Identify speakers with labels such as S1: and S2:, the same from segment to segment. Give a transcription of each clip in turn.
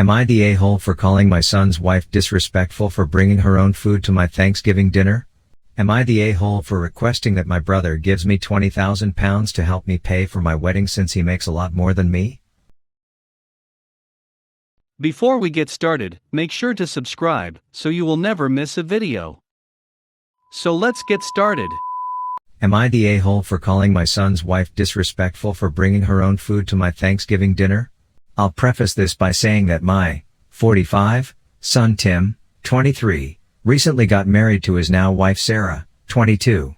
S1: Am I the a-hole for calling my son's wife disrespectful for bringing her own food to my Thanksgiving dinner? Am I the a-hole for requesting that my brother gives me £20,000 to help me pay for my wedding since he makes a lot more than me?
S2: Before we get started, make sure to subscribe so you will never miss a video. So let's get started.
S1: Am I the a-hole for calling my son's wife disrespectful for bringing her own food to my Thanksgiving dinner? I'll preface this by saying that my 45 son Tim, 23, recently got married to his now wife Sarah, 22.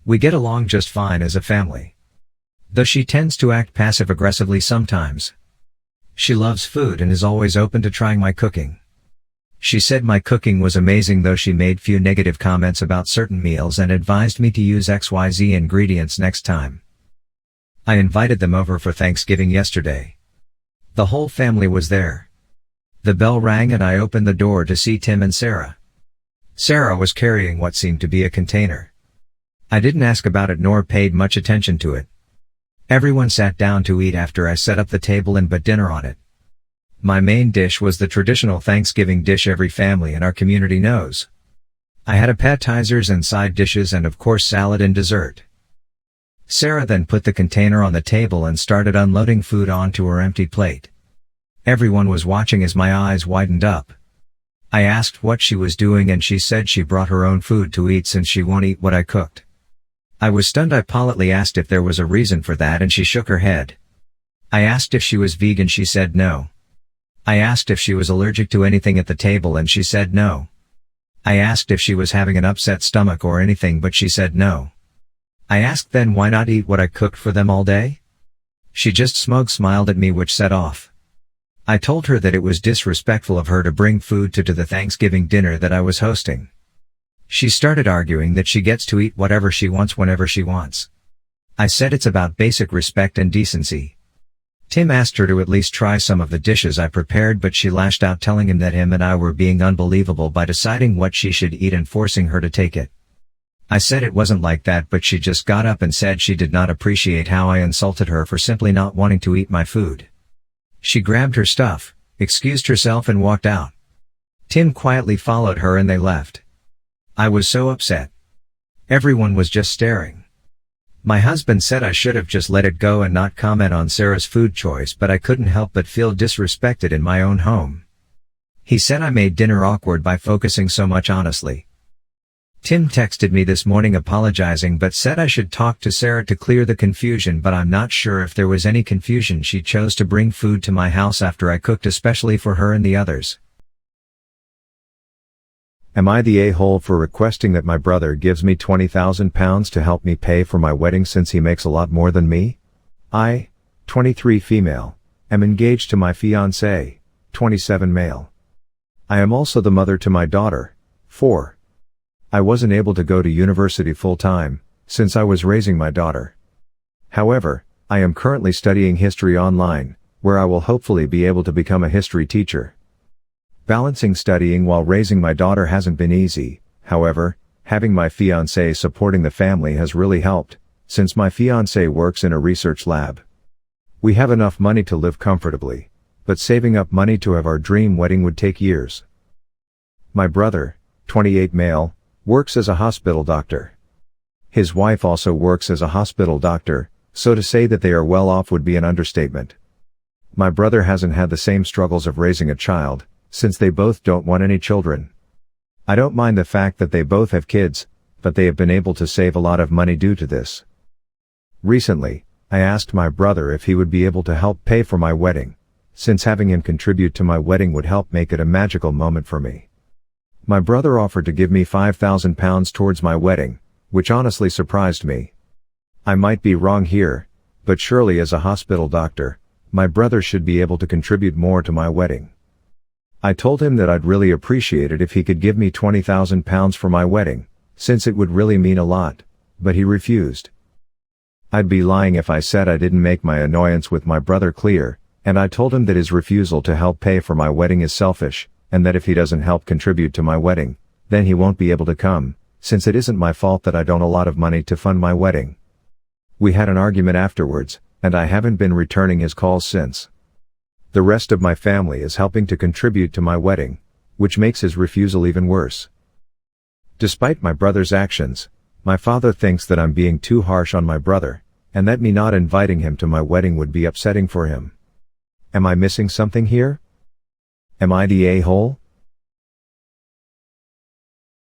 S1: We get along just fine as a family, though she tends to act passive-aggressively sometimes. She loves food and is always open to trying my cooking. She said my cooking was amazing, though she made few negative comments about certain meals and advised me to use XYZ ingredients next time. I invited them over for Thanksgiving yesterday. The whole family was there. The bell rang and I opened the door to see Tim and Sarah. Sarah was carrying what seemed to be a container. I didn't ask about it nor paid much attention to it. Everyone sat down to eat after I set up the table and put dinner on it. My main dish was the traditional Thanksgiving dish every family in our community knows. I had appetizers and side dishes and of course salad and dessert. Sarah then put the container on the table and started unloading food onto her empty plate. Everyone was watching as my eyes widened up. I asked what she was doing and she said she brought her own food to eat since she won't eat what I cooked. I was stunned. I politely asked if there was a reason for that and she shook her head. I asked if she was vegan. She said no. I asked if she was allergic to anything at the table and she said no. I asked if she was having an upset stomach or anything, but she said no. I asked then why not eat what I cooked for them all day? She just smiled at me, which set off. I told her that it was disrespectful of her to bring food to the Thanksgiving dinner that I was hosting. She started arguing that she gets to eat whatever she wants whenever she wants. I said it's about basic respect and decency. Tim asked her to at least try some of the dishes I prepared, but she lashed out, telling him that him and I were being unbelievable by deciding what she should eat and forcing her to take it. I said it wasn't like that, but she just got up and said she did not appreciate how I insulted her for simply not wanting to eat my food. She grabbed her stuff, excused herself and walked out. Tim quietly followed her and they left. I was so upset. Everyone was just staring. My husband said I should have just let it go and not comment on Sarah's food choice, but I couldn't help but feel disrespected in my own home. He said I made dinner awkward by focusing so much honestly. Tim texted me this morning apologizing but said I should talk to Sarah to clear the confusion, but I'm not sure if there was any confusion. She chose to bring food to my house after I cooked especially for her and the others.
S3: Am I the a-hole for requesting that my brother gives me £20,000 to help me pay for my wedding since he makes a lot more than me? I, 23 female, am engaged to my fiancé, 27 male. I am also the mother to my daughter, 4. I wasn't able to go to university full-time, since I was raising my daughter. However, I am currently studying history online, where I will hopefully be able to become a history teacher. Balancing studying while raising my daughter hasn't been easy. However, having my fiancé supporting the family has really helped, since my fiancé works in a research lab. We have enough money to live comfortably, but saving up money to have our dream wedding would take years. My brother, 28 male, works as a hospital doctor. His wife also works as a hospital doctor, so to say that they are well off would be an understatement. My brother hasn't had the same struggles of raising a child, since they both don't want any children. I don't mind the fact that they both have kids, but they have been able to save a lot of money due to this. Recently, I asked my brother if he would be able to help pay for my wedding, since having him contribute to my wedding would help make it a magical moment for me. My brother offered to give me £5,000 towards my wedding, which honestly surprised me. I might be wrong here, but surely as a hospital doctor, my brother should be able to contribute more to my wedding. I told him that I'd really appreciate it if he could give me £20,000 for my wedding, since it would really mean a lot, but he refused. I'd be lying if I said I didn't make my annoyance with my brother clear, and I told him that his refusal to help pay for my wedding is selfish, and that if he doesn't help contribute to my wedding, then he won't be able to come, since it isn't my fault that I don't have a lot of money to fund my wedding. We had an argument afterwards, and I haven't been returning his calls since. The rest of my family is helping to contribute to my wedding, which makes his refusal even worse. Despite my brother's actions, my father thinks that I'm being too harsh on my brother, and that me not inviting him to my wedding would be upsetting for him. Am I missing something here? Am I the a-hole?